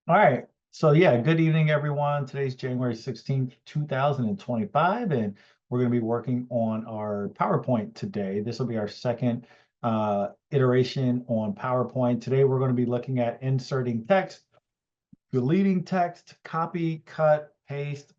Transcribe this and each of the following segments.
All right. So yeah, good evening, everyone. Today's January 16th, 2025, and we're going to be working on our PowerPoint today. This will be our second iteration on PowerPoint. Today, we're going to be looking at inserting text, deleting text, copy, cut, paste,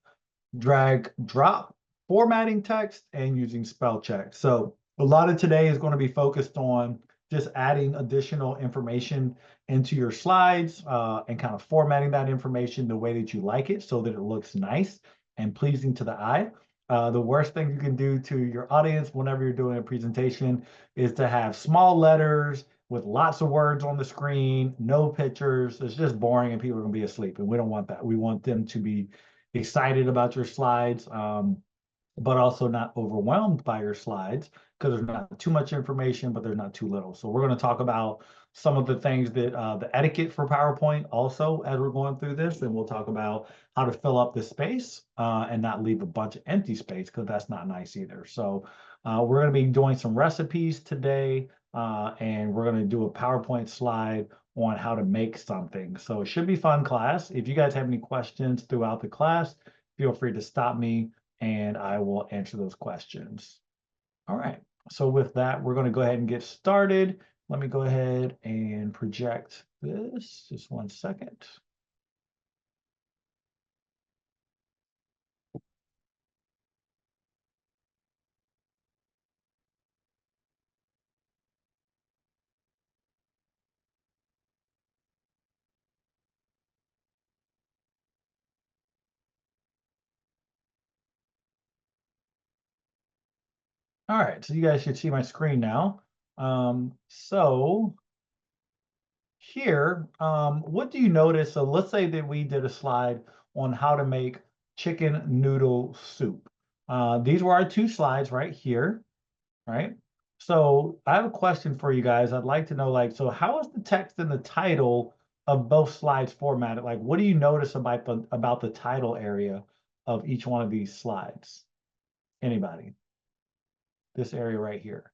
drag, drop, formatting text, and using spell check. So a lot of today is going to be focused on just adding additional information into your slides and kind of formatting that information the way that you like it so that it looks nice and pleasing to the eye. The worst thing you can do to your audience whenever you're doing a presentation is to have small letters with lots of words on the screen, no pictures. It's just boring and people are going to be asleep. And we don't want that. We want them to be excited about your slides, but also not overwhelmed by your slides because there's not too much information, but there's not too little. So we're going to talk about some of the things that the etiquette for PowerPoint also as we're going through this, and we'll talk about how to fill up the space and not leave a bunch of empty space because that's not nice either. So we're going to be doing some recipes today, and we're going to do a PowerPoint slide on how to make something. So it should be fun class. If you guys have any questions throughout the class, feel free to stop me and I will answer those questions. All right, so with that, we're going to go ahead and get started. Let me go ahead and project this, just 1 second. All right, so you guys should see my screen now. So here, what do you notice? So let's say that we did a slide on how to make chicken noodle soup. These were our two slides right here, right? So I have a question for you guys. I'd like to know, like, so how is the text and the title of both slides formatted? Like, what do you notice about the title area of each one of these slides? Anybody? This area right here.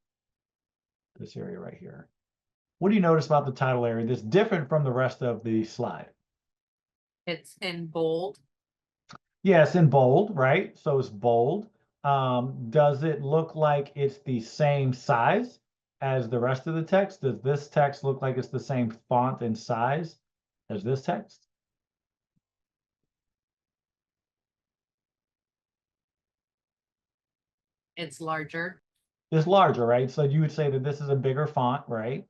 This area right here. What do you notice about the title area that's different from the rest of the slide? It's in bold. Yes, in bold, right? So it's bold. Does it look like it's the same size as the rest of the text? Does this text look like it's the same font and size as this text? It's larger. It's larger, right? So you would say that this is a bigger font, right?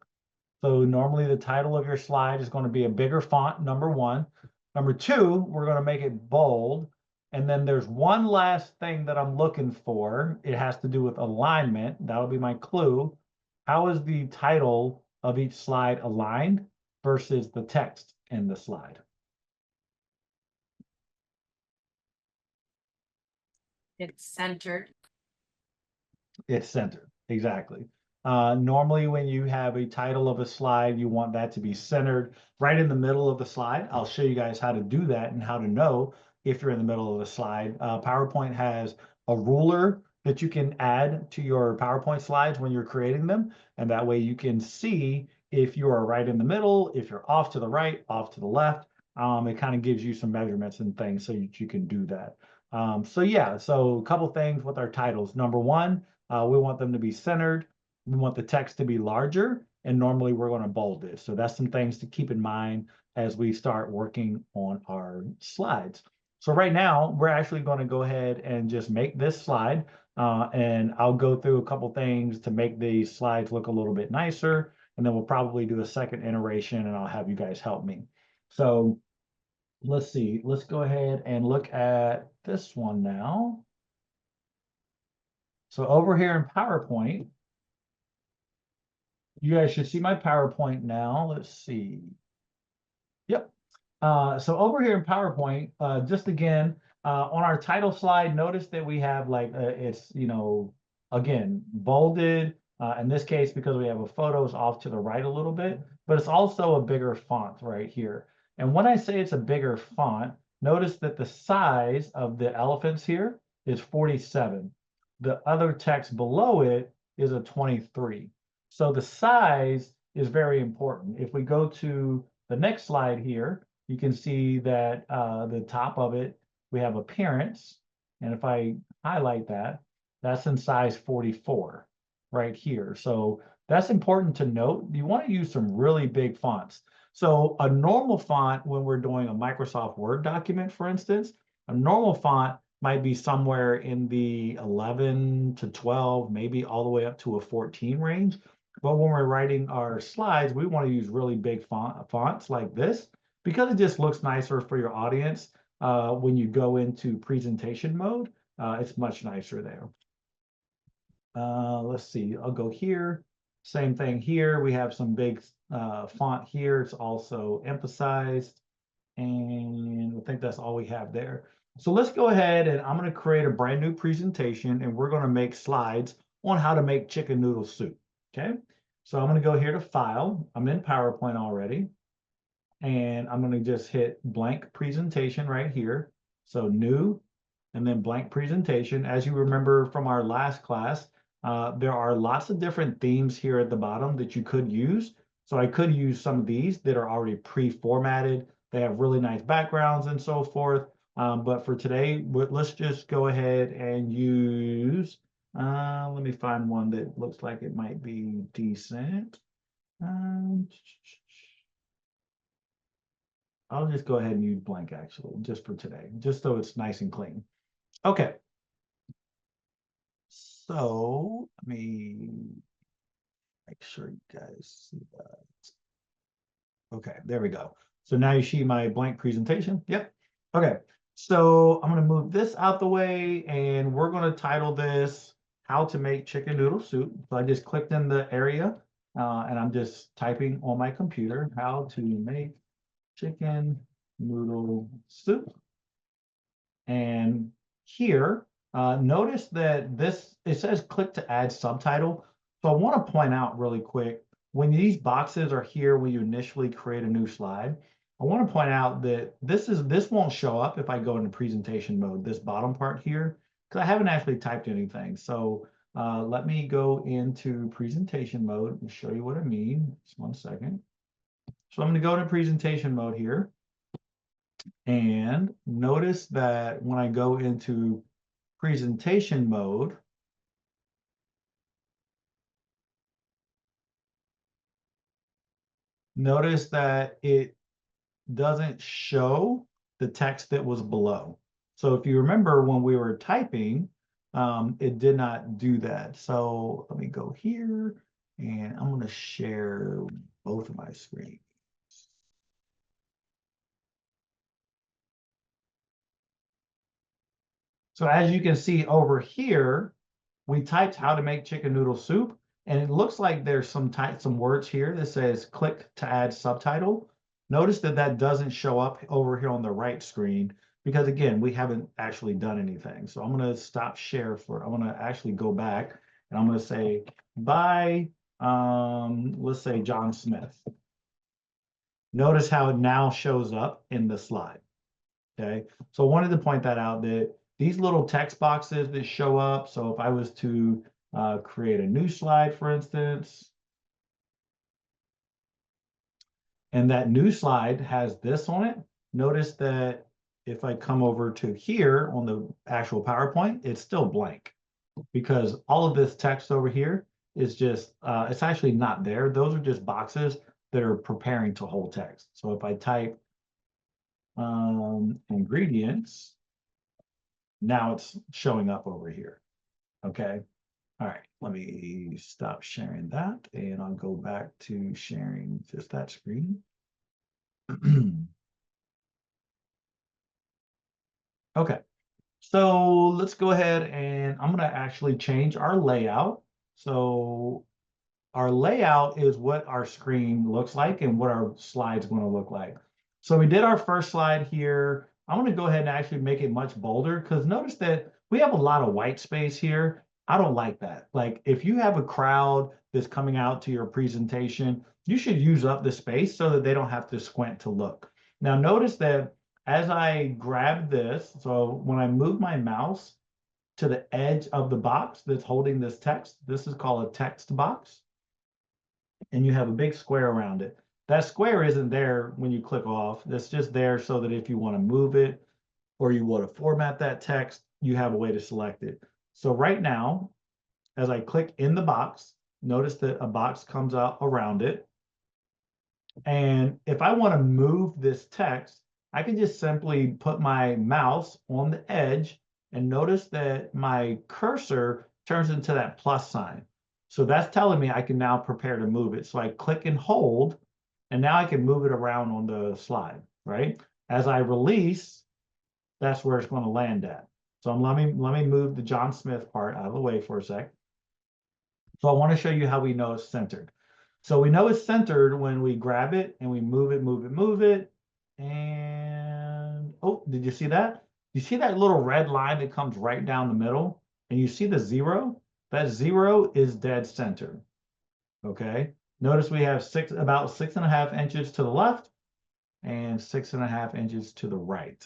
So normally the title of your slide is going to be a bigger font, number one. Number two, we're going to make it bold. And then there's one last thing that I'm looking for. It has to do with alignment. That'll be my clue. How is the title of each slide aligned versus the text in the slide? It's centered. It's centered, exactly. Normally, when you have a title of a slide, you want that to be centered right in the middle of the slide. I'll show you guys how to do that and how to know if you're in the middle of the slide. PowerPoint has a ruler that you can add to your PowerPoint slides when you're creating them. And that way you can see if you are right in the middle, if you're off to the right, off to the left. It kind of gives you some measurements and things so you can do that. So yeah, so a couple things with our titles. Number one, we want them to be centered. We want the text to be larger, and normally we're going to bold this. So that's some things to keep in mind as we start working on our slides. So right now, we're actually going to go ahead and just make this slide, and I'll go through a couple things to make these slides look a little bit nicer, and then we'll probably do a second iteration, and I'll have you guys help me. So let's see. Let's go ahead and look at this one now. So over here in PowerPoint, you guys should see my PowerPoint now. Let's see. Yep. So over here in PowerPoint, just again, on our title slide, notice that we have like, it's, again, bolded. In this case, because we have a photo, it's off to the right a little bit, but it's also a bigger font right here. And when I say it's a bigger font, notice that the size of the elephants here is 47. The other text below it is a 23. So the size is very important. If we go to the next slide here, you can see that the top of it, we have appearance. And if I highlight that, that's in size 44 right here. So that's important to note. You want to use some really big fonts. So a normal font, when we're doing a Microsoft Word document, for instance, a normal font might be somewhere in the 11 to 12, maybe all the way up to a 14 range. But when we're writing our slides, we want to use really big fonts like this because it just looks nicer for your audience. When you go into presentation mode, it's much nicer there. Let's see, I'll go here. Same thing here. We have some big font here. It's also emphasized. And I think that's all we have there. So let's go ahead and I'm going to create a brand new presentation and we're going to make slides on how to make chicken noodle soup. Okay. So I'm going to go here to File. I'm in PowerPoint already. And I'm going to just hit blank presentation right here. So new and then blank presentation. As you remember from our last class, there are lots of different themes here at the bottom that you could use. So I could use some of these that are already pre-formatted. They have really nice backgrounds and so forth. But for today, let's just go ahead and use, let me find one that looks like it might be decent. I'll just go ahead and use blank actually, just for today, just so it's nice and clean. Okay. So let me make sure you guys see that. Okay, there we go. So now you see my blank presentation. Yep. Okay. So I'm going to move this out the way and we're going to title this How to Make Chicken Noodle Soup. So I just clicked in the area and I'm just typing on my computer how to make chicken noodle soup. And here, notice that it says click to add subtitle. So I want to point out really quick, when these boxes are here, when you initially create a new slide, I want to point out that this won't show up if I go into presentation mode, this bottom part here, because I haven't actually typed anything. So let me go into presentation mode and show you what I mean. Just 1 second. So I'm going to go into presentation mode here. And notice that when I go into presentation mode, notice that it doesn't show the text that was below. So if you remember when we were typing, it did not do that. So let me go here and I'm going to share both of my screens. So as you can see over here, we typed how to make chicken noodle soup, and it looks like there's some words here that says click to add subtitle. Notice that that doesn't show up over here on the right screen because again, we haven't actually done anything. So I'm going to stop share I'm going to actually go back and I'm going to say by, let's say John Smith. Notice how it now shows up in the slide. Okay, so I wanted to point that out that these little text boxes that show up. So if I was to create a new slide, for instance, and that new slide has this on it, notice that if I come over to here on the actual PowerPoint, it's still blank because all of this text over here is just, it's actually not there. Those are just boxes that are preparing to hold text. So if I type ingredients, now it's showing up over here. Okay. All right. Let me stop sharing that and I'll go back to sharing just that screen. Okay. So let's go ahead and I'm going to actually change our layout. So our layout is what our screen looks like and what our slide's going to look like. So we did our first slide here. I'm going to go ahead and actually make it much bolder because notice that we have a lot of white space here. I don't like that. Like if you have a crowd that's coming out to your presentation, you should use up the space so that they don't have to squint to look. Now notice that as I grab this, so when I move my mouse to the edge of the box that's holding this text, this is called a text box. And you have a big square around it. That square isn't there when you click off. That's just there so that if you want to move it or you want to format that text, you have a way to select it. So right now, as I click in the box, notice that a box comes out around it. And if I want to move this text, I can just simply put my mouse on the edge and notice that my cursor turns into that plus sign. So that's telling me I can now prepare to move it. So I click and hold, and now I can move it around on the slide, right? As I release, that's where it's going to land at. So let me move the John Smith part out of the way for a sec. So I want to show you how we know it's centered. So we know it's centered when we grab it and we move it, move it, move it. And, oh, did you see that? You see that little red line that comes right down the middle? And you see the 0? That 0 is dead center, okay? Notice we have about 6.5 inches to the left and 6.5 inches to the right.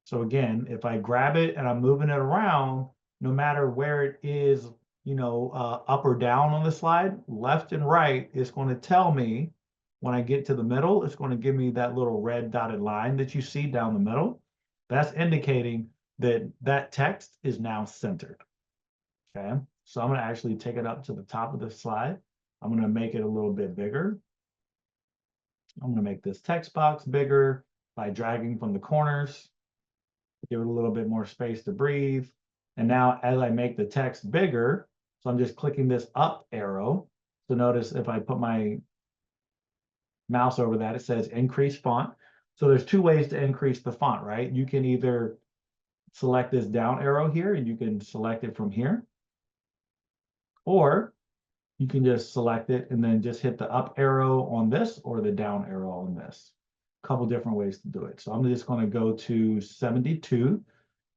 So again, if I grab it and I'm moving it around, no matter where it is, up or down on the slide, left and right, it's going to tell me when I get to the middle, it's going to give me that little red dotted line that you see down the middle. That's indicating that that text is now centered. Okay, so I'm going to actually take it up to the top of the slide. I'm going to make it a little bit bigger. I'm going to make this text box bigger by dragging from the corners. Give it a little bit more space to breathe. And now as I make the text bigger, so I'm just clicking this up arrow. So notice if I put my mouse over that, it says increase font. So there's two ways to increase the font, right? You can either select this down arrow here and you can select it from here. Or you can just select it and then just hit the up arrow on this or the down arrow on this. A couple different ways to do it. So I'm just going to go to 72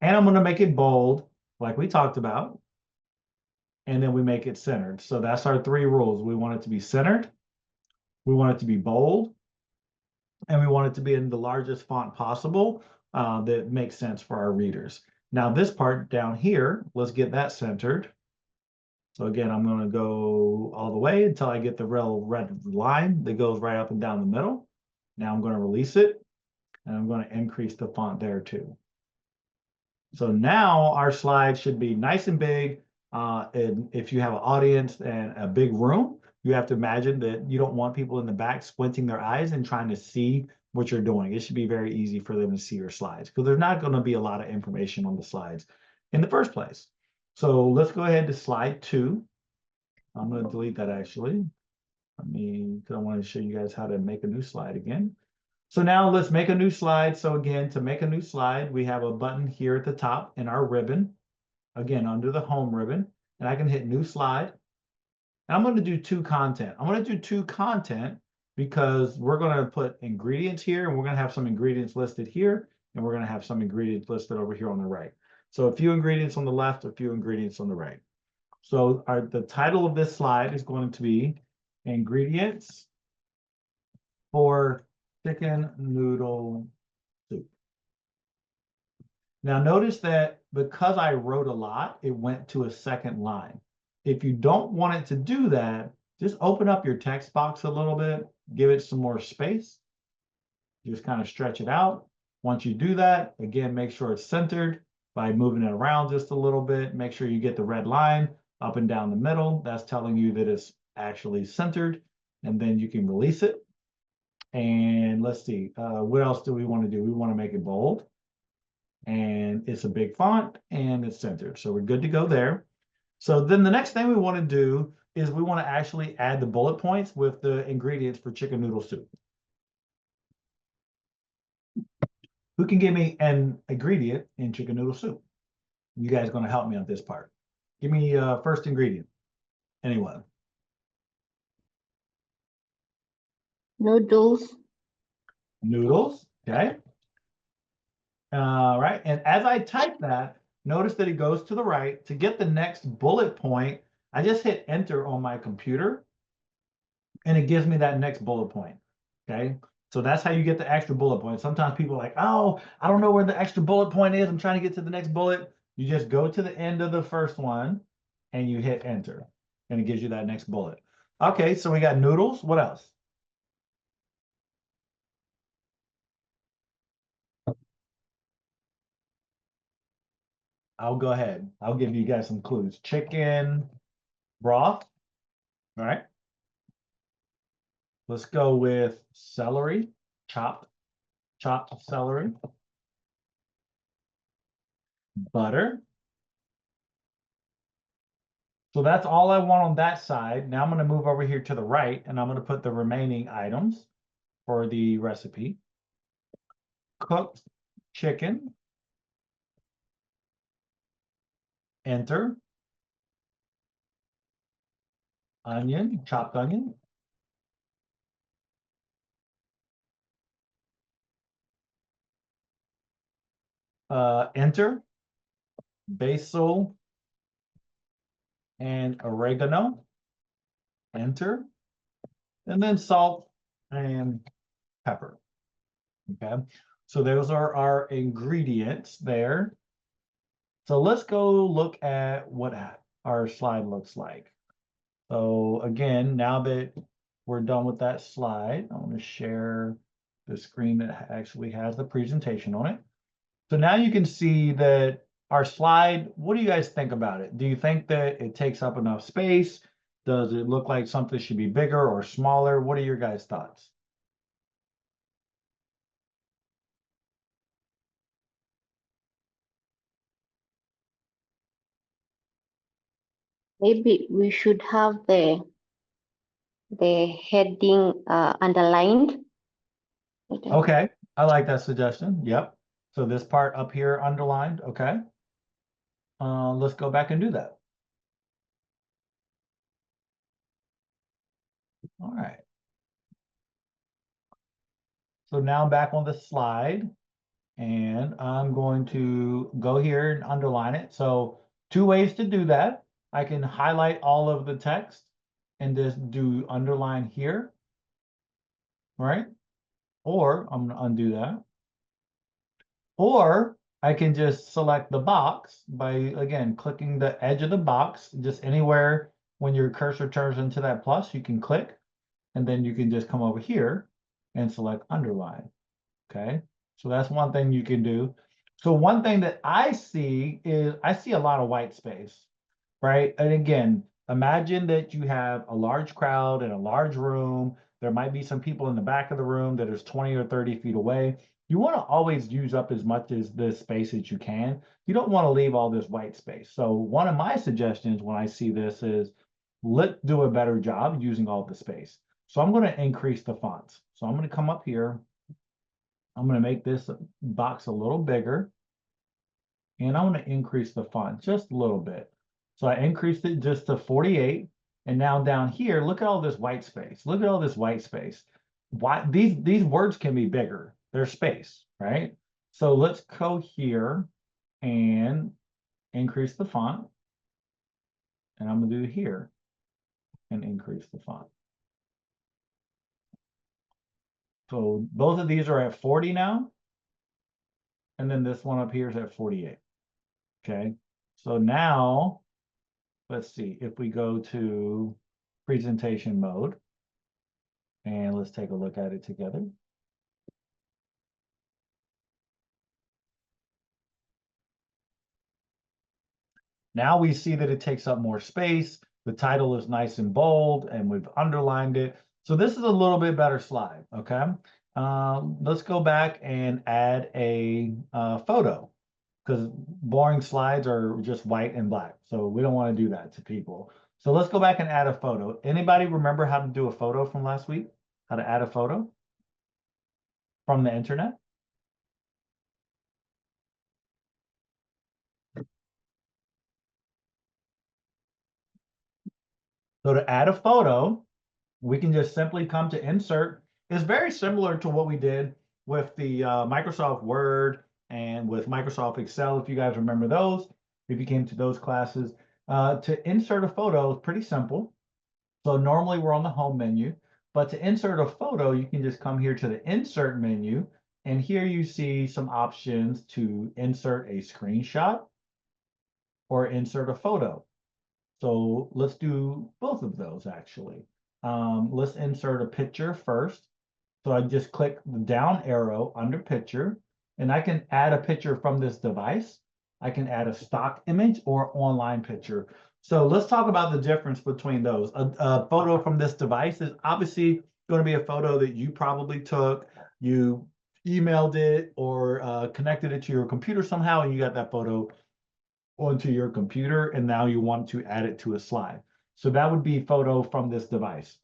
and I'm going to make it bold like we talked about. And then we make it centered. So that's our 3 rules. We want it to be centered, we want it to be bold, and we want it to be in the largest font possible that makes sense for our readers. Now this part down here, let's get that centered. So again, I'm going to go all the way until I get the real red line that goes right up and down the middle. Now I'm going to release it, and I'm going to increase the font there too. So now our slide should be nice and big. And if you have an audience and a big room, you have to imagine that you don't want people in the back squinting their eyes and trying to see what you're doing. It should be very easy for them to see your slides because there's not going to be a lot of information on the slides in the first place. So let's go ahead to slide 2. I'm going to delete that actually. Because I want to show you guys how to make a new slide again. So now let's make a new slide. So again, to make a new slide, we have a button here at the top in our ribbon. Again, under the home ribbon, and I can hit new slide. And I'm going to do 2 content. I'm going to do 2 content because we're going to put ingredients here, and we're going to have some ingredients listed here, and we're going to have some ingredients listed over here on the right. So a few ingredients on the left, a few ingredients on the right. So the title of this slide is going to be ingredients for chicken noodle soup. Now notice that because I wrote a lot, it went to a second line. If you don't want it to do that, just open up your text box a little bit, give it some more space, just kind of stretch it out. Once you do that, again, make sure it's centered by moving it around just a little bit. Make sure you get the red line up and down the middle. That's telling you that it's actually centered, and then you can release it. And let's see, what else do we want to do? We want to make it bold. And it's a big font and it's centered. So we're good to go there. So then the next thing we want to do is we want to actually add the bullet points with the ingredients for chicken noodle soup. Who can give me an ingredient in chicken noodle soup? You guys are going to help me on this part. Give me first ingredient. Anyone? Noodles. Noodles, okay. Right, and as I type that, notice that it goes to the right. To get the next bullet point, I just hit enter on my computer, and it gives me that next bullet point, okay? So that's how you get the extra bullet point. Sometimes people are like, oh, I don't know where the extra bullet point is. I'm trying to get to the next bullet. You just go to the end of the first one, and you hit enter, and it gives you that next bullet. Okay, so we got noodles. What else? I'll go ahead. I'll give you guys some clues. Chicken broth. All right. Let's go with celery, chopped celery, butter. So that's all I want on that side. Now I'm going to move over here to the right and I'm going to put the remaining items for the recipe. Cooked chicken. Enter. Onion, chopped onion. Enter. Basil and oregano. Enter. And then salt and pepper. Okay, so those are our ingredients there. So let's go look at what our slide looks like. So again, now that we're done with that slide, I want to share the screen that actually has the presentation on it. So now you can see that our slide, what do you guys think about it? Do you think that it takes up enough space? Does it look like something should be bigger or smaller? What are your guys' thoughts? Maybe we should have the heading underlined. Okay, I like that suggestion. Yep. So this part up here underlined, okay. Let's go back and do that. All right. So now I'm back on the slide and I'm going to go here and underline it. So two ways to do that. I can highlight all of the text and just do underline here, right? Or I'm going to undo that. Or I can just select the box by, again, clicking the edge of the box, just anywhere when your cursor turns into that plus, you can click, and then you can just come over here and select underline, okay? So that's one thing you can do. So one thing that I see is, I see a lot of white space, right? And again, imagine that you have a large crowd in a large room. There might be some people in the back of the room that is 20 or 30 feet away. You want to always use up as much as this space as you can. You don't want to leave all this white space. So one of my suggestions when I see this is, let's do a better job using all the space. So I'm going to increase the fonts. So I'm going to come up here. I'm going to make this box a little bigger. And I want to increase the font just a little bit. So I increased it just to 48. And now down here, look at all this white space. Look at all this white space. Why these words can be bigger. There's space, right? So let's go here and increase the font. And I'm going to do here and increase the font. So both of these are at 40 now. And then this one up here is at 48. Okay. So now let's see if we go to presentation mode and let's take a look at it together. Now we see that it takes up more space. The title is nice and bold and we've underlined it. So this is a little bit better slide, okay? Let's go back and add a photo because boring slides are just white and black. So we don't want to do that to people. So let's go back and add a photo. Anybody remember how to do a photo from last week? How to add a photo from the internet? So to add a photo, we can just simply come to insert. It's very similar to what we did with the Microsoft Word and with Microsoft Excel, if you guys remember those, if you came to those classes. To insert a photo is pretty simple. So normally we're on the home menu, but to insert a photo, you can just come here to the insert menu, and here you see some options to insert a screenshot or insert a photo. So let's do both of those actually. Let's insert a picture first. So I just click the down arrow under picture, and I can add a picture from this device, I can add a stock image or online picture. So let's talk about the difference between those. A photo from this device is obviously going to be a photo that you probably took, you emailed it or connected it to your computer somehow, and you got that photo onto your computer, and now you want to add it to a slide. So that would be photo from this device.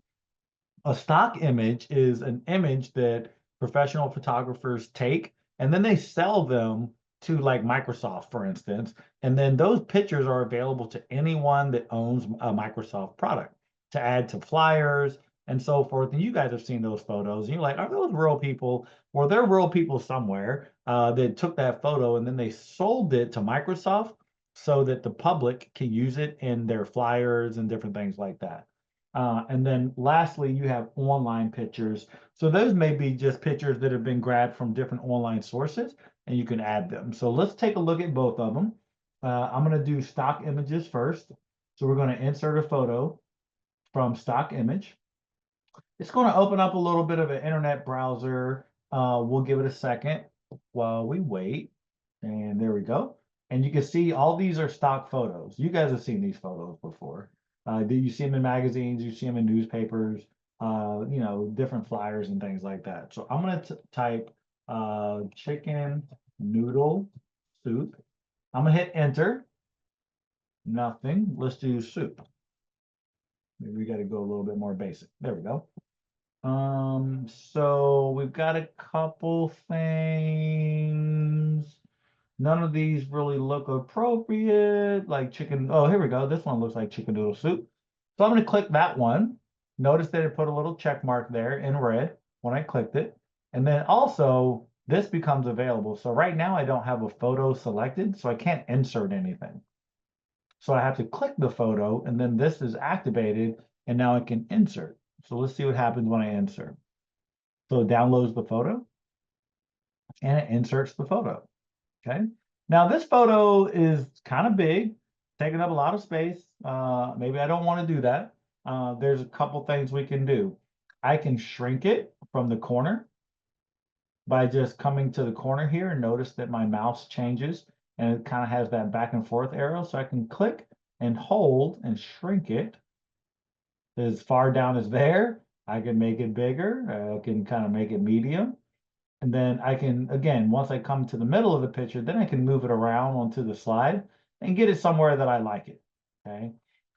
A stock image is an image that professional photographers take, and then they sell them to like Microsoft, for instance. And then those pictures are available to anyone that owns a Microsoft product to add to flyers and so forth. And you guys have seen those photos. And you're like, are those real people? Well, they're real people somewhere that took that photo and then they sold it to Microsoft so that the public can use it in their flyers and different things like that. And then lastly, you have online pictures. So those may be just pictures that have been grabbed from different online sources, and you can add them. So let's take a look at both of them. I'm going to do stock images first. So we're going to insert a photo from stock image. It's going to open up a little bit of an internet browser. We'll give it a second while we wait. And there we go. And you can see all these are stock photos. You guys have seen these photos before. You see them in magazines, you see them in newspapers, you know, different flyers and things like that. So I'm going to type chicken noodle soup. I'm going to hit enter. Nothing. Let's do soup. Maybe we got to go a little bit more basic. There we go. So we've got a couple things. None of these really look appropriate, like chicken. Oh, here we go. This one looks like chicken noodle soup. So I'm going to click that one. Notice that it put a little check mark there in red when I clicked it. And then also this becomes available. So right now I don't have a photo selected, so I can't insert anything. So I have to click the photo and then this is activated and now I can insert. So let's see what happens when I insert. So it downloads the photo and it inserts the photo. Okay. Now this photo is kind of big, taking up a lot of space. Maybe I don't want to do that. There's a couple things we can do. I can shrink it from the corner by just coming to the corner here and notice that my mouse changes and it kind of has that back and forth arrow. So I can click and hold and shrink it as far down as there. I can make it bigger. I can kind of make it medium. And then I can, again, once I come to the middle of the picture, then I can move it around onto the slide and get it somewhere that I like it, okay?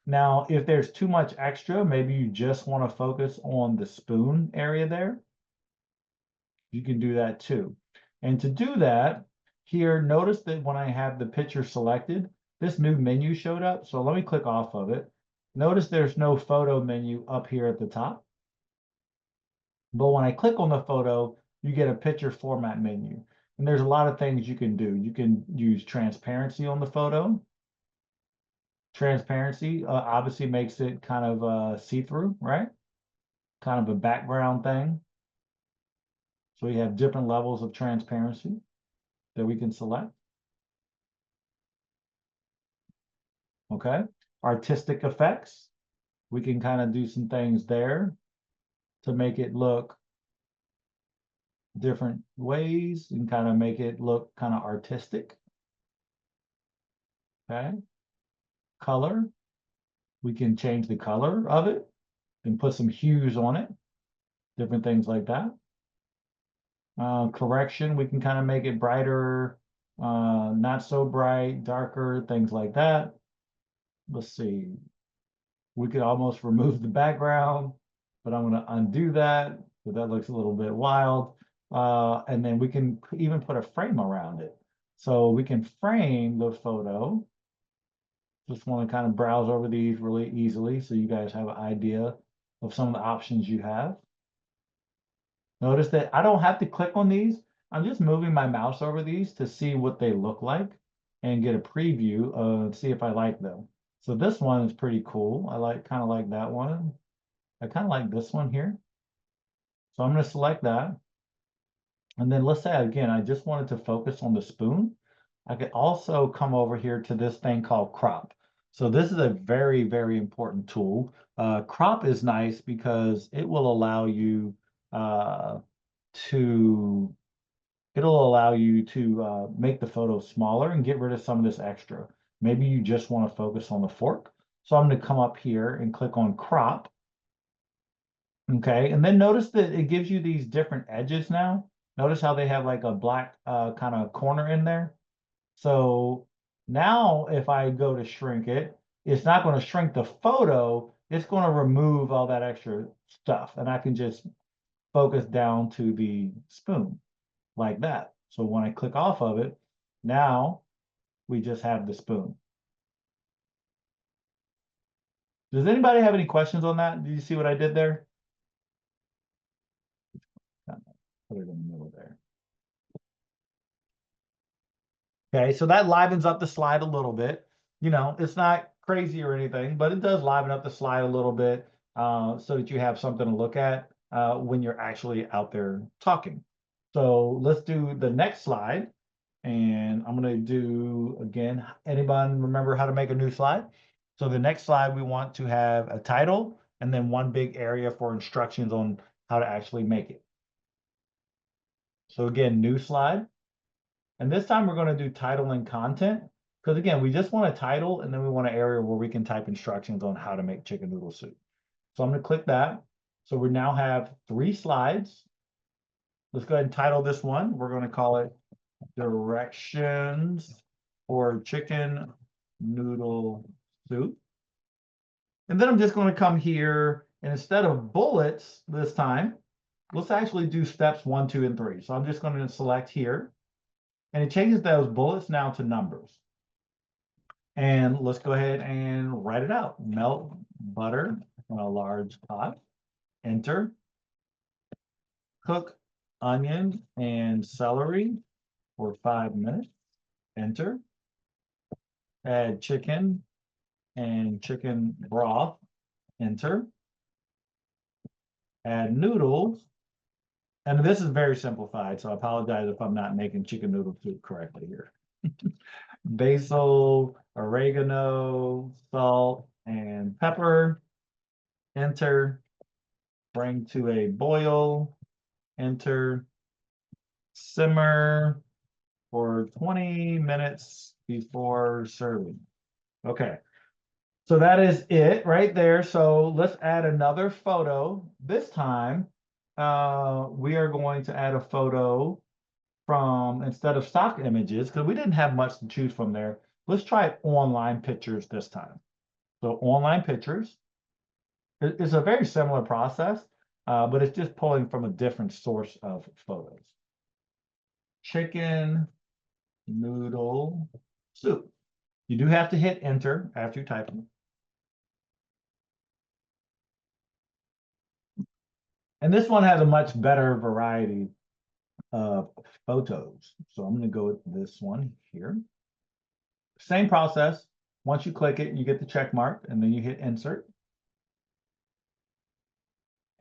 Now, if there's too much extra, maybe you just want to focus on the spoon area there, you can do that too. And to do that, here, notice that when I have the picture selected, this new menu showed up. So let me click off of it. Notice there's no photo menu up here at the top. But when I click on the photo, you get a picture format menu. And there's a lot of things you can do. You can use transparency on the photo. Transparency obviously makes it kind of see-through, right? Kind of a background thing. So we have different levels of transparency that we can select. Okay. Artistic effects. We can kind of do some things there to make it look different ways and kind of make it look kind of artistic. Okay. Color. We can change the color of it and put some hues on it. Different things like that. Correction, we can kind of make it brighter, not so bright, darker, things like that. Let's see. We could almost remove the background, but I'm going to undo that. So that looks a little bit wild. And then we can even put a frame around it. So we can frame the photo. Just want to kind of browse over these really easily so you guys have an idea of some of the options you have. Notice that I don't have to click on these. I'm just moving my mouse over these to see what they look like and get a preview of see if I like them. So this one is pretty cool. I kind of like that one. I kind of like this one here. So I'm going to select that. And then let's say, again, I just wanted to focus on the spoon. I could also come over here to this thing called crop. So this is a very, very important tool. Crop is nice because it will allow you to it'll allow you to make the photo smaller and get rid of some of this extra. Maybe you just want to focus on the fork. So I'm going to come up here and click on crop. Okay, and then notice that it gives you these different edges now. Notice how they have like a black kind of corner in there. So now if I go to shrink it, it's not going to shrink the photo. It's going to remove all that extra stuff. And I can just focus down to the spoon like that. So when I click off of it, now we just have the spoon. Does anybody have any questions on that? Do you see what I did there? Put it in the middle there. Okay, so that livens up the slide a little bit. You know, it's not crazy or anything, but it does liven up the slide a little bit so that you have something to look at when you're actually out there talking. So let's do the next slide. And I'm going to do, again, anyone remember how to make a new slide? So the next slide, we want to have a title and then one big area for instructions on how to actually make it. So again, new slide. And this time we're going to do title and content. Because again, we just want a title and then we want an area where we can type instructions on how to make chicken noodle soup. So I'm going to click that. So we now have 3 slides. Let's go ahead and title this one. We're going to call it Directions for Chicken Noodle Soup. And then I'm just going to come here and instead of bullets this time, let's actually do steps 1, 2, and 3. So I'm just going to select here. And it changes those bullets now to numbers. And let's go ahead and write it out. Melt butter in a large pot. Enter. Cook onion and celery for 5 minutes. Enter. Add chicken and chicken broth. Enter. Add noodles. And this is very simplified, so I apologize if I'm not making chicken noodle soup correctly here. Basil, oregano, salt, and pepper. Enter. Bring to a boil. Enter. Simmer for 20 minutes before serving. Okay, so that is it right there. So let's add another photo. This time, we are going to add a photo from, instead of stock images, because we didn't have much to choose from there. Let's try online pictures this time. So online pictures. It's a very similar process, but it's just pulling from a different source of photos. Chicken noodle soup. You do have to hit enter after you type them. And this one has a much better variety of photos. So I'm going to go with this one here. Same process. Once you click it, you get the check mark and then you hit insert.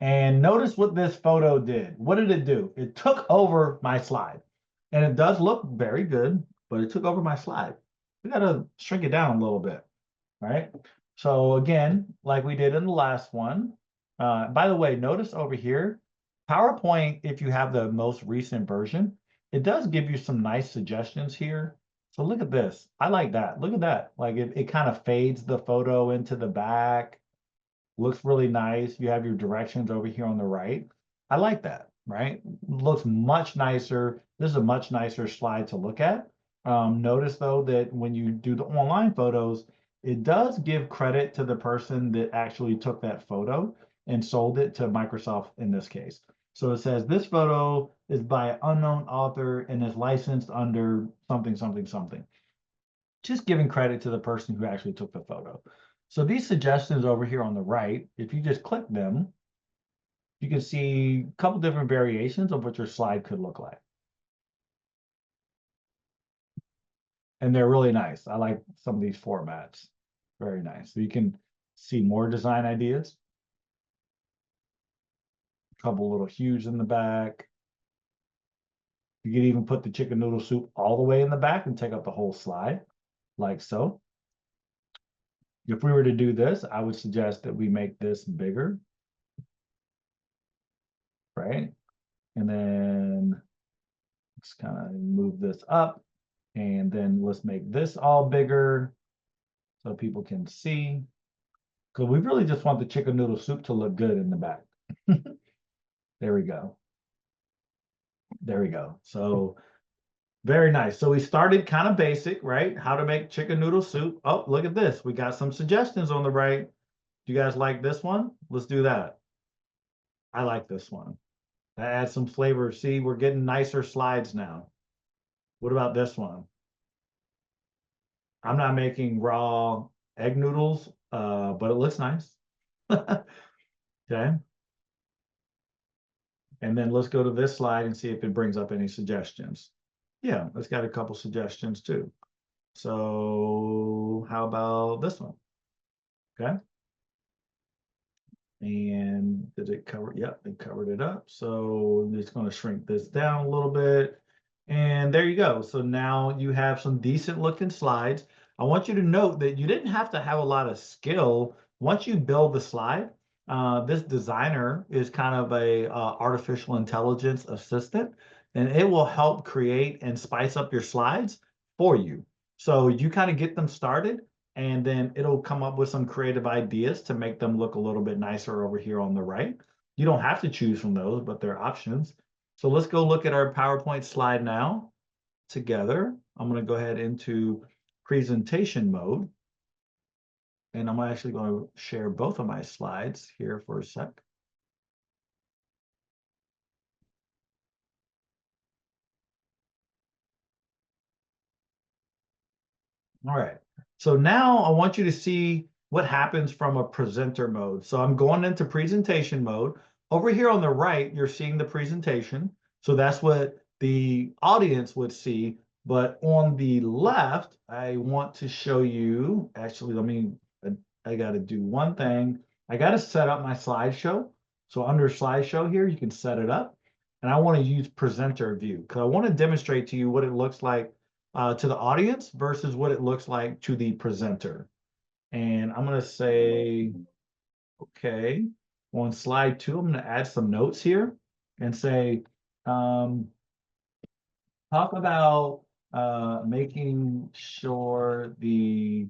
And notice what this photo did. What did it do? It took over my slide. And it does look very good, but it took over my slide. We got to shrink it down a little bit, right? So again, like we did in the last one, by the way, notice over here, PowerPoint, if you have the most recent version, it does give you some nice suggestions here. So look at this. I like that. Look at that. Like it kind of fades the photo into the back. Looks really nice. You have your directions over here on the right. I like that, right? Looks much nicer. This is a much nicer slide to look at. Notice though that when you do the online photos, it does give credit to the person that actually took that photo and sold it to Microsoft in this case. So it says this photo is by an unknown author and is licensed under something, something, something. Just giving credit to the person who actually took the photo. So these suggestions over here on the right, if you just click them, you can see a couple different variations of what your slide could look like. And they're really nice. I like some of these formats. Very nice. So you can see more design ideas. A couple little hues in the back. You could even put the chicken noodle soup all the way in the back and take up the whole slide, like so. If we were to do this, I would suggest that we make this bigger. Right? And then Let's kind of move this up, and then let's make this all bigger so people can see. Because we really just want the chicken noodle soup to look good in the back. There we go. There we go. So very nice. So we started kind of basic, right? How to make chicken noodle soup. Oh, look at this. We got some suggestions on the right. Do you guys like this one? Let's do that. I like this one. That adds some flavor. See, we're getting nicer slides now. What about this one? I'm not making raw egg noodles, but it looks nice. Okay. And then let's go to this slide and see if it brings up any suggestions. Yeah, it's got a couple suggestions too. So how about this one? Okay. And did it cover? Yep, it covered it up. So I'm just going to shrink this down a little bit. And there you go. So now you have some decent looking slides. I want you to note that you didn't have to have a lot of skill. Once you build the slide, this designer is kind of a artificial intelligence assistant, and it will help create and spice up your slides for you. So you kind of get them started, and then it'll come up with some creative ideas to make them look a little bit nicer over here on the right. You don't have to choose from those, but they're options. So let's go look at our PowerPoint slide now together. I'm going to go ahead into presentation mode. And I'm actually going to share both of my slides here for a sec. All right. So now I want you to see what happens from a presenter mode. So I'm going into presentation mode. Over here on the right, you're seeing the presentation. So that's what the audience would see. But on the left, I want to show you, actually, I got to do one thing. I got to set up my slideshow. So under slideshow here, you can set it up. And I want to use presenter view because I want to demonstrate to you what it looks like to the audience versus what it looks like to the presenter. And I'm going to say, okay, on slide 2, I'm going to add some notes here and say, talk about making sure the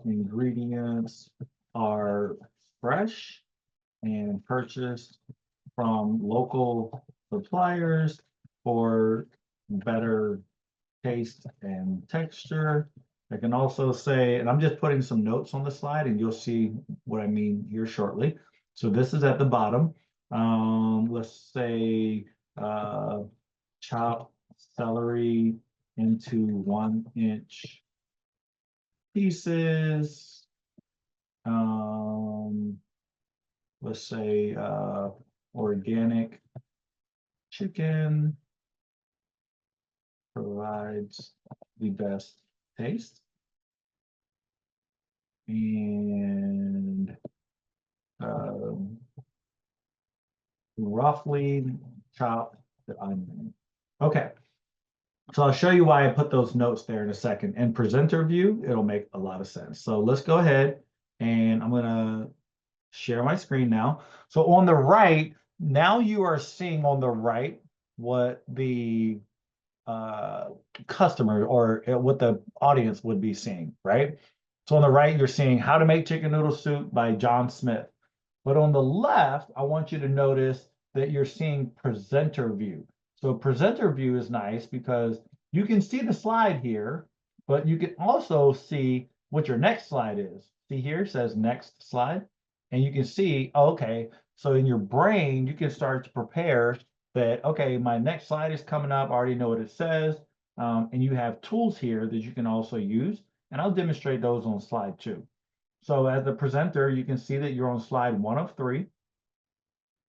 ingredients are fresh and purchased from local suppliers for better taste and texture. I can also say, and I'm just putting some notes on the slide and you'll see what I mean here shortly. So this is at the bottom. Let's say chop celery into 1-inch pieces. Let's say organic chicken provides the best taste. And roughly chop the onion. Okay. So I'll show you why I put those notes there in a second. In presenter view, it'll make a lot of sense. So let's go ahead and I'm going to share my screen now. So on the right, now you are seeing on the right what the customer or what the audience would be seeing, right? So on the right, you're seeing How to Make Chicken Noodle Soup by John Smith. But on the left, I want you to notice that you're seeing presenter view. So presenter view is nice because you can see the slide here, but you can also see what your next slide is. See here, it says next slide. And you can see, oh, okay, so in your brain, you can start to prepare that, okay, my next slide is coming up. I already know what it says. And you have tools here that you can also use. And I'll demonstrate those on slide 2. So as the presenter, you can see that you're on slide 1 of 3.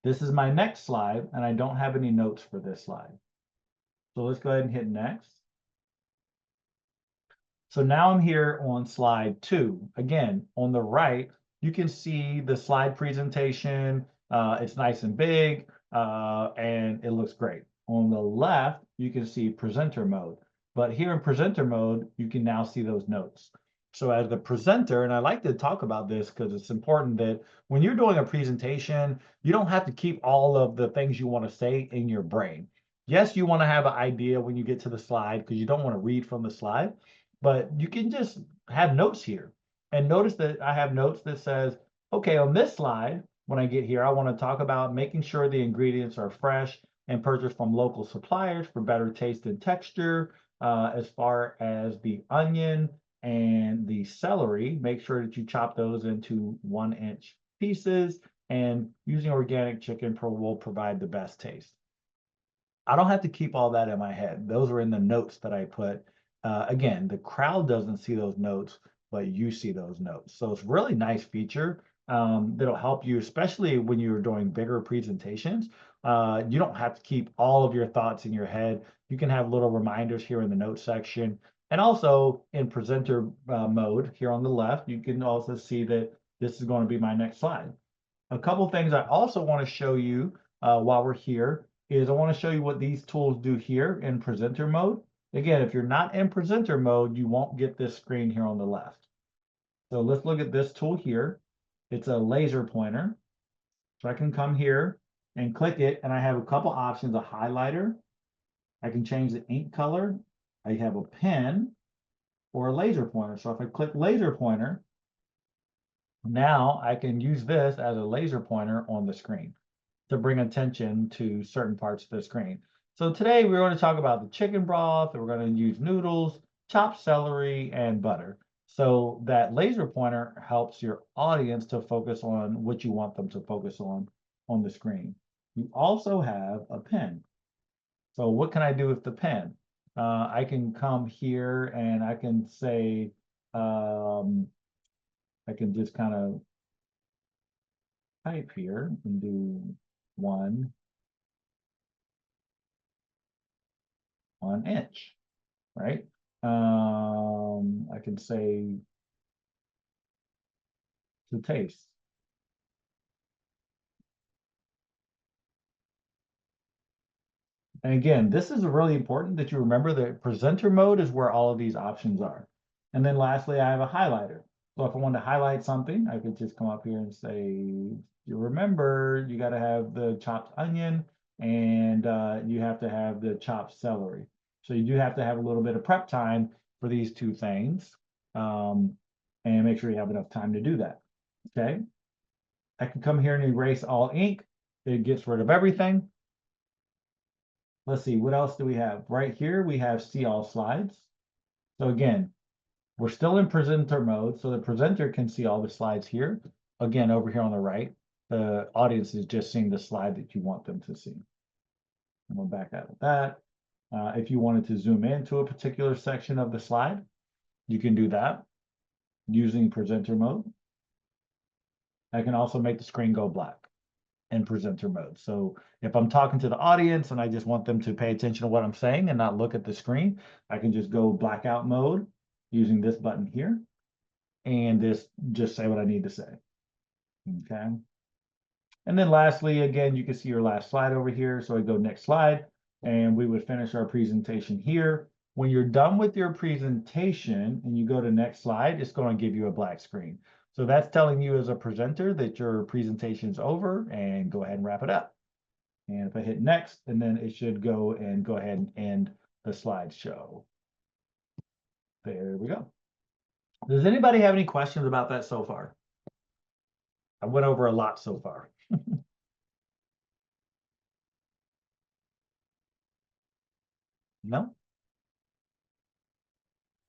This is my next slide, and I don't have any notes for this slide. So let's go ahead and hit next. So now I'm here on slide 2. Again, on the right, you can see the slide presentation. It's nice and big, and it looks great. On the left, you can see presenter mode. But here in presenter mode, you can now see those notes. So as the presenter, and I like to talk about this because it's important that when you're doing a presentation, you don't have to keep all of the things you want to say in your brain. Yes, you want to have an idea when you get to the slide because you don't want to read from the slide, but you can just have notes here. And notice that I have notes that says, okay, on this slide, when I get here, I want to talk about making sure the ingredients are fresh and purchased from local suppliers for better taste and texture. As far as the onion and the celery, make sure that you chop those into 1-inch pieces, and using organic chicken will provide the best taste. I don't have to keep all that in my head. Those are in the notes that I put. Again, the crowd doesn't see those notes, but you see those notes. So it's a really nice feature that'll help you, especially when you're doing bigger presentations. You don't have to keep all of your thoughts in your head. You can have little reminders here in the notes section. And also in presenter mode here on the left, you can also see that this is going to be my next slide. A couple things I also want to show you while we're here is I want to show you what these tools do here in presenter mode. Again, if you're not in presenter mode, you won't get this screen here on the left. So let's look at this tool here. It's a laser pointer. So I can come here and click it, and I have a couple options, a highlighter. I can change the ink color. I have a pen or a laser pointer. So if I click laser pointer, now I can use this as a laser pointer on the screen to bring attention to certain parts of the screen. So today we're going to talk about the chicken broth, and we're going to use noodles, chopped celery, and butter. So that laser pointer helps your audience to focus on what you want them to focus on the screen. You also have a pen. So what can I do with the pen? I can come here and I can say, I can just kind of type here and do 1 inch, right? I can say to taste. And again, this is really important that you remember that presenter mode is where all of these options are. And then lastly, I have a highlighter. So if I want to highlight something, I could just come up here and say, you remember, you got to have the chopped onion and you have to have the chopped celery. So you do have to have a little bit of prep time for these two things, and make sure you have enough time to do that. Okay. I can come here and erase all ink. It gets rid of everything. Let's see, what else do we have? Right here, we have see all slides. So again, we're still in presenter mode, so the presenter can see all the slides here. Again, over here on the right, the audience is just seeing the slide that you want them to see. And we'll back out of that. If you wanted to zoom into a particular section of the slide, you can do that using presenter mode. I can also make the screen go black in presenter mode. So if I'm talking to the audience and I just want them to pay attention to what I'm saying and not look at the screen, I can just go blackout mode using this button here and just say what I need to say. Okay. And then lastly, again, you can see your last slide over here. So I go next slide and we would finish our presentation here. When you're done with your presentation and you go to next slide, it's going to give you a black screen. So that's telling you as a presenter that your presentation is over, and go ahead and wrap it up. And if I hit next, and then it should go ahead and end the slideshow. There we go. Does anybody have any questions about that so far? I went over a lot so far. No?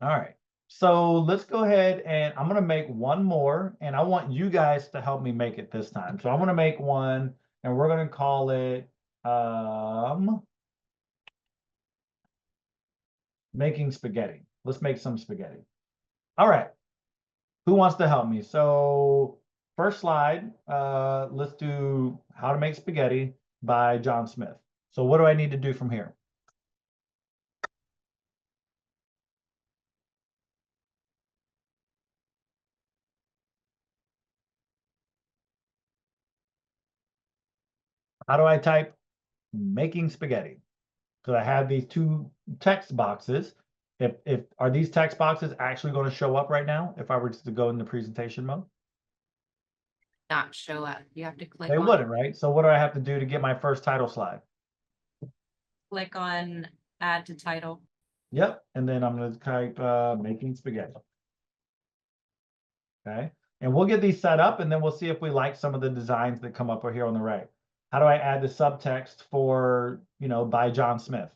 All right. So let's go ahead and I'm going to make one more, and I want you guys to help me make it this time. So I'm going to make one, and we're going to call it making spaghetti. Let's make some spaghetti. All right. Who wants to help me? So first slide, let's do How to Make Spaghetti by John Smith. So what do I need to do from here? How do I type making spaghetti? Because I have these two text boxes. If are these text boxes actually going to show up right now if I were to go in the presentation mode? Not show up. You have to click They on. wouldn't, right? So what do I have to do to get my first title slide? Click on add to title. Yep, and then I'm gonna type making spaghetti. Okay, and we'll get these set up and then we'll see if we like some of the designs that come up here on the right. How do I add the subtext for, you know, by John Smith?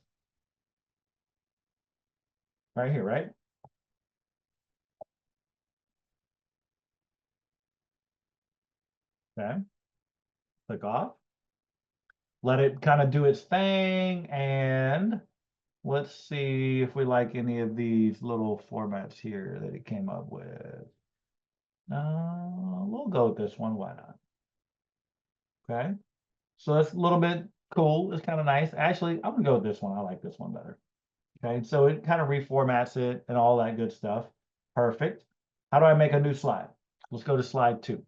Right here, right? Okay. Click off. Let it kind of do its thing, and let's see if we like any of these little formats here that it came up with. We'll go with this one, why not? Okay, so that's a little bit cool, it's kind of nice. Actually, I'm gonna go with this one, I like this one better. Okay, so it kind of reformats it and all that good stuff. Perfect. How do I make a new slide? Let's go to slide 2.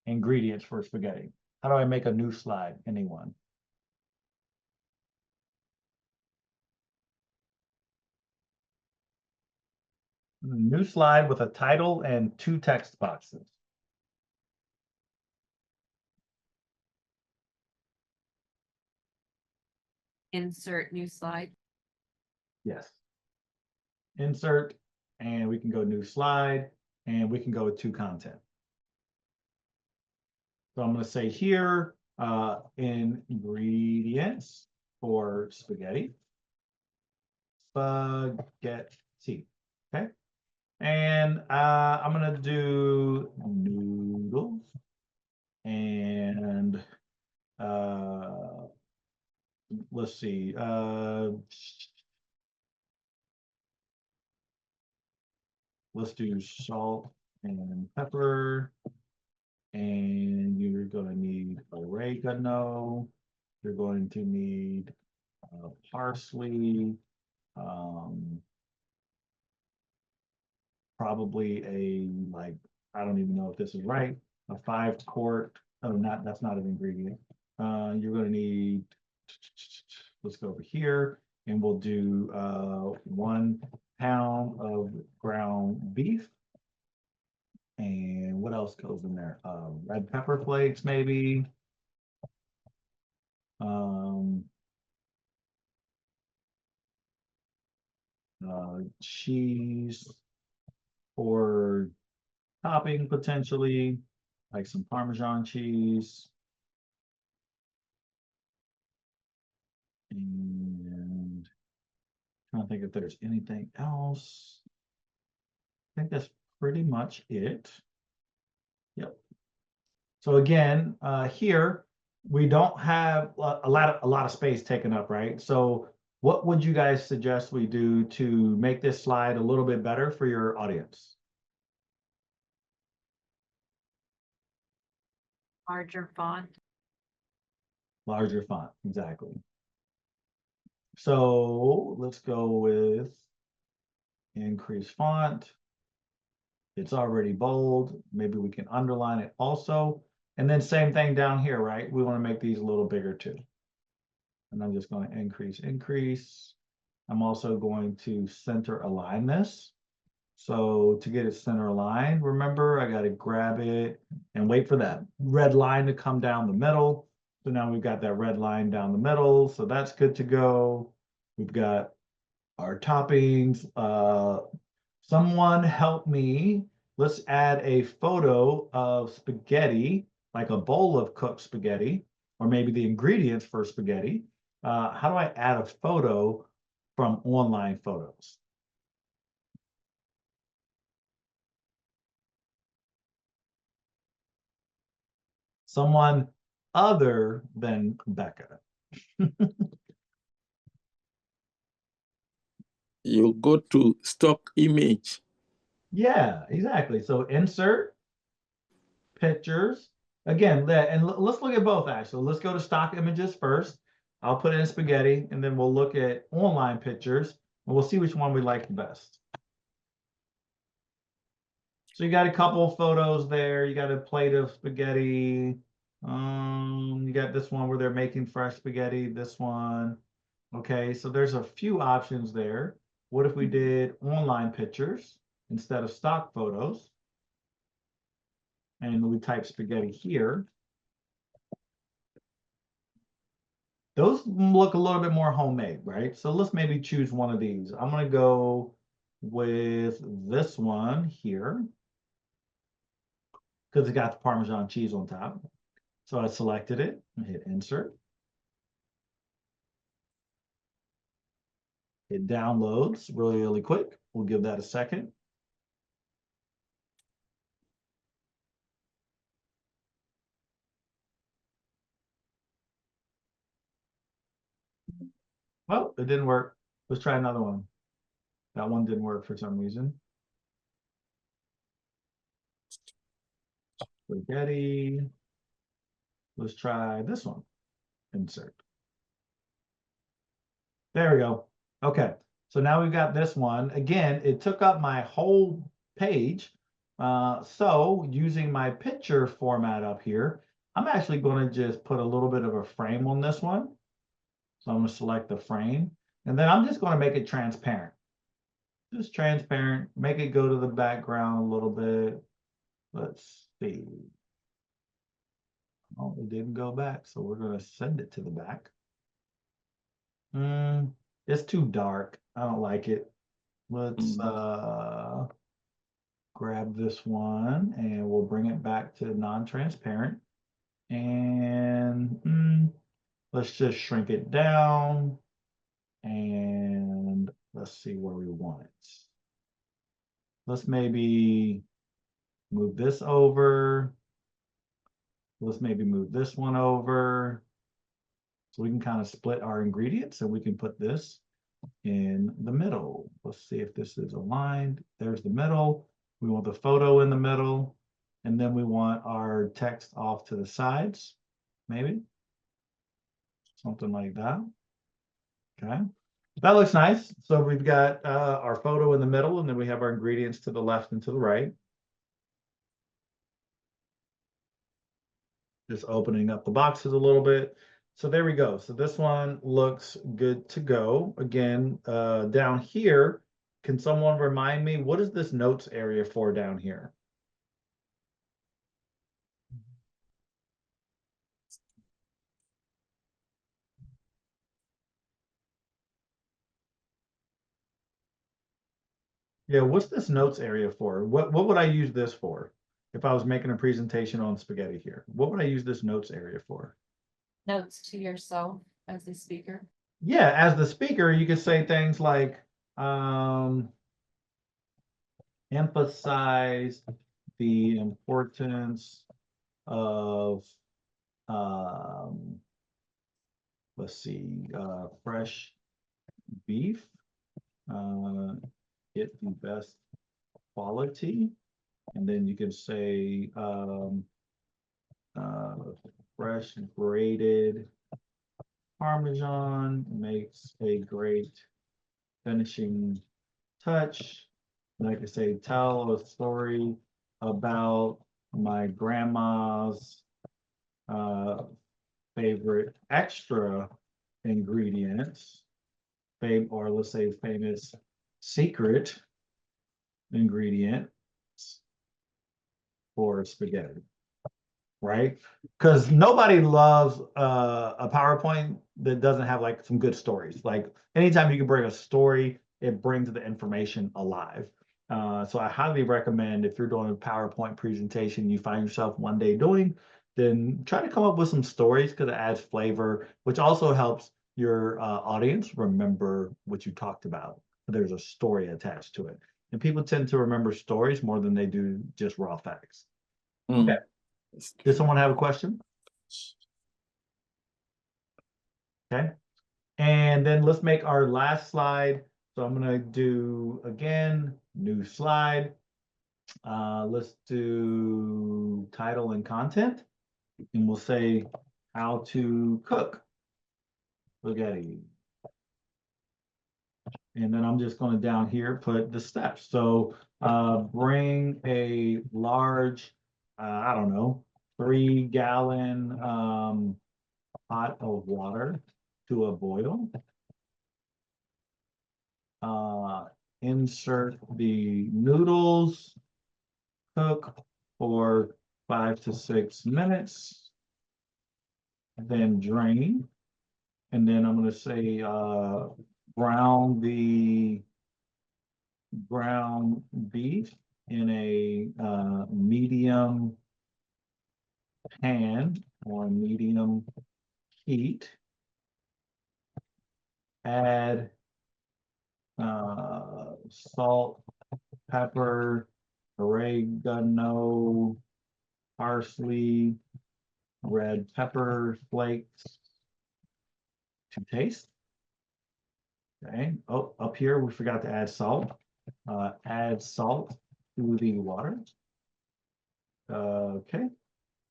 Ingredients for spaghetti. How do I make a new slide? Anyone? New slide with a title and 2 text boxes. Insert new slide. Yes. Insert, and we can go new slide, and we can go with 2 content. So I'm going to say here, ingredients for spaghetti. Spaghetti. Okay. And I'm going to do noodles and let's see. Let's do salt and pepper. And you're going to need oregano. You're going to need parsley. Probably like, I don't even know if this is right, a 5-quart. Oh, that's not an ingredient. You're going to need, let's go over here and we'll do 1 pound of ground beef. And what else goes in there? Red pepper flakes, maybe. Cheese or topping potentially, like some Parmesan cheese. And trying to think if there's anything else. I think that's pretty much it. Yep. So again, here we don't have a lot of space taken up, right? So what would you guys suggest we do to make this slide a little bit better for your audience? Larger font. Larger font, exactly. So let's go with increase font. It's already bold. Maybe we can underline it also. And then same thing down here, right? We want to make these a little bigger too. And I'm just going to increase. I'm also going to center align this. So to get it center aligned, remember, I got to grab it and wait for that red line to come down the middle. So now we've got that red line down the middle. So that's good to go. We've got our toppings. Someone help me. Let's add a photo of spaghetti, like a bowl of cooked spaghetti, or maybe the ingredients for spaghetti. How do I add a photo from online photos? Someone other than Becca. You go to stock image. Yeah, exactly. So insert pictures. Again, let's look at both actually. Let's go to stock images first. I'll put in spaghetti and then we'll look at online pictures and we'll see which one we like the best. So you got a couple of photos there. You got a plate of spaghetti. You got this one where they're making fresh spaghetti, this one. Okay, so there's a few options there. What if we did online pictures instead of stock photos? And we type spaghetti here. those look a little bit more homemade, right? So let's maybe choose one of these. I'm gonna go with this one here because it got the Parmesan cheese on top. So I selected it and hit insert. It downloads really, really quick. We'll give that a second. Well, it didn't work. Let's try another one. That one didn't work for some reason. Spaghetti. Let's try this one. Insert. There we go. Okay, so now we've got this one. Again, it took up my whole page. So using my picture format up here, I'm actually going to just put a little bit of a frame on this one. So I'm going to select the frame, and then I'm just going to make it transparent. Just transparent, make it go to the background a little bit. Let's see. Oh, it didn't go back, so we're going to send it to the back. It's too dark. I don't like it. Let's grab this one and we'll bring it back to non-transparent. And let's just shrink it down. And let's see where we want it. Let's maybe move this over. Let's maybe move this one over. So we can kind of split our ingredients and we can put this in the middle. Let's see if this is aligned. There's the middle. We want the photo in the middle. And then we want our text off to the sides, maybe. Something like that. Okay. That looks nice. So we've got our photo in the middle, and then we have our ingredients to the left and to the right. Just opening up the boxes a little bit. So there we go. So this one looks good to go. Again, down here, can someone remind me, what is this notes area for down here? Yeah, what's this notes area for? What would I use this for? If I was making a presentation on spaghetti here, what would I use this notes area for? Notes to yourself as the speaker. Yeah, as the speaker, you could say things like, emphasize the importance of, let's see, fresh beef, get the best quality. And then you can say, fresh grated Parmesan makes a great finishing touch. And I could say, tell a story about my grandma's favorite extra ingredients, or let's say famous secret ingredient for spaghetti, right? Because nobody loves a PowerPoint that doesn't have like some good stories. Like anytime you can bring a story, it brings the information alive. So I highly recommend, if you're doing a PowerPoint presentation you find yourself one day doing, then try to come up with some stories because it adds flavor, which also helps your audience remember what you talked about. There's a story attached to it. And people tend to remember stories more than they do just raw facts. Okay. Does someone have a question? Okay. And then let's make our last slide. So I'm going to do, again, new slide. Let's do title and content. And we'll say how to cook spaghetti. And then I'm just going to down here put the steps. So bring a large, I don't know, 3-gallon pot of water to a boil. Insert the noodles, cook for 5 to 6 minutes, then drain. And then I'm gonna say, brown the ground beef in a, medium pan or medium heat. Add, salt, pepper, oregano, parsley, red pepper flakes to taste. Okay, oh, up here, we forgot to add salt. Add salt to the water. Okay,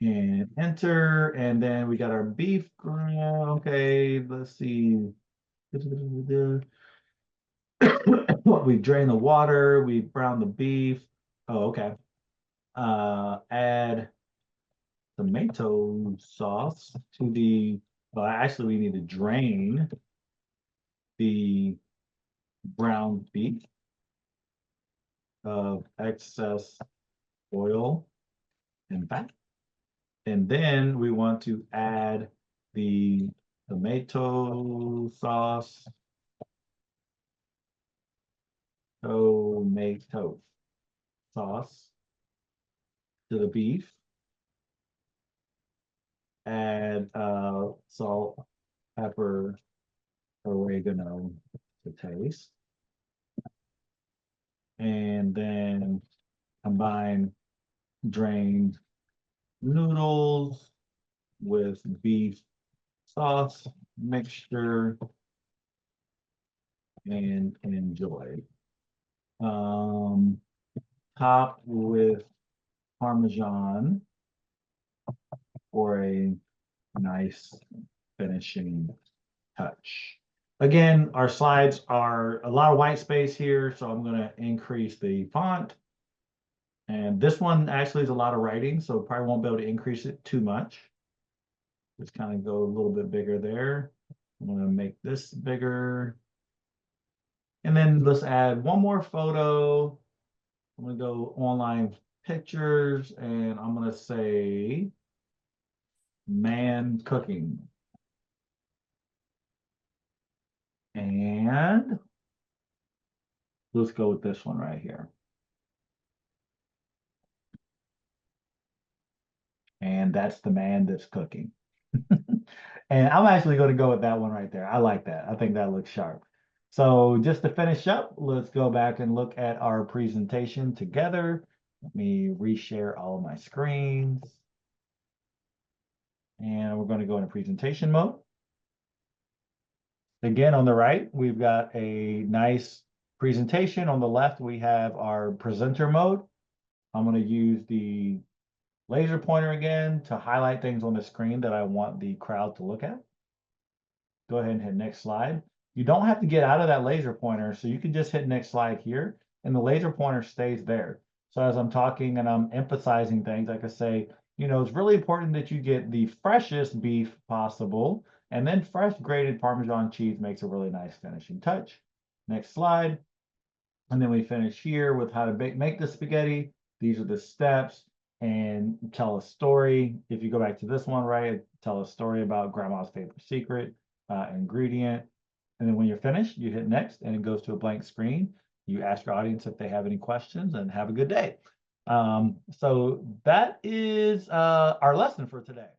and enter, and then we got our beef ground. Okay, let's see. We drain the water, we brown the beef. Oh, okay. Add tomato sauce to the, well, actually, we need to drain the ground beef of excess oil and fat. And then we want to add the tomato sauce. Tomato sauce to the beef. Add salt, pepper, oregano to taste. And then combine drained noodles with beef sauce mixture and enjoy. Top with Parmesan for a nice finishing touch. Again, our slides are a lot of white space here, so I'm going to increase the font. And this one actually is a lot of writing, so probably won't be able to increase it too much. Just kind of go a little bit bigger there. I'm going to make this bigger. And then let's add one more photo. I'm going to go online pictures, and I'm going to say man cooking. And let's go with this one right here. And that's the man that's cooking. And I'm actually going to go with that one right there. I like that. I think that looks sharp. So just to finish up, let's go back and look at our presentation together. Let me reshare all of my screens. And we're going to go into presentation mode. Again, on the right, we've got a nice presentation. On the left, we have our presenter mode. I'm going to use the laser pointer again to highlight things on the screen that I want the crowd to look at. Go ahead and hit next slide. You don't have to get out of that laser pointer, so you can just hit next slide here, and the laser pointer stays there. So as I'm talking and I'm emphasizing things, like I say, you know, it's really important that you get the freshest beef possible, and then fresh grated Parmesan cheese makes a really nice finishing touch. Next slide. And then we finish here with how to make the spaghetti. These are the steps, and tell a story. If you go back to this one, right, tell a story about grandma's favorite secret ingredient. And then when you're finished, you hit next and it goes to a blank screen. You ask your audience if they have any questions, and have a good day. So that is our lesson for today.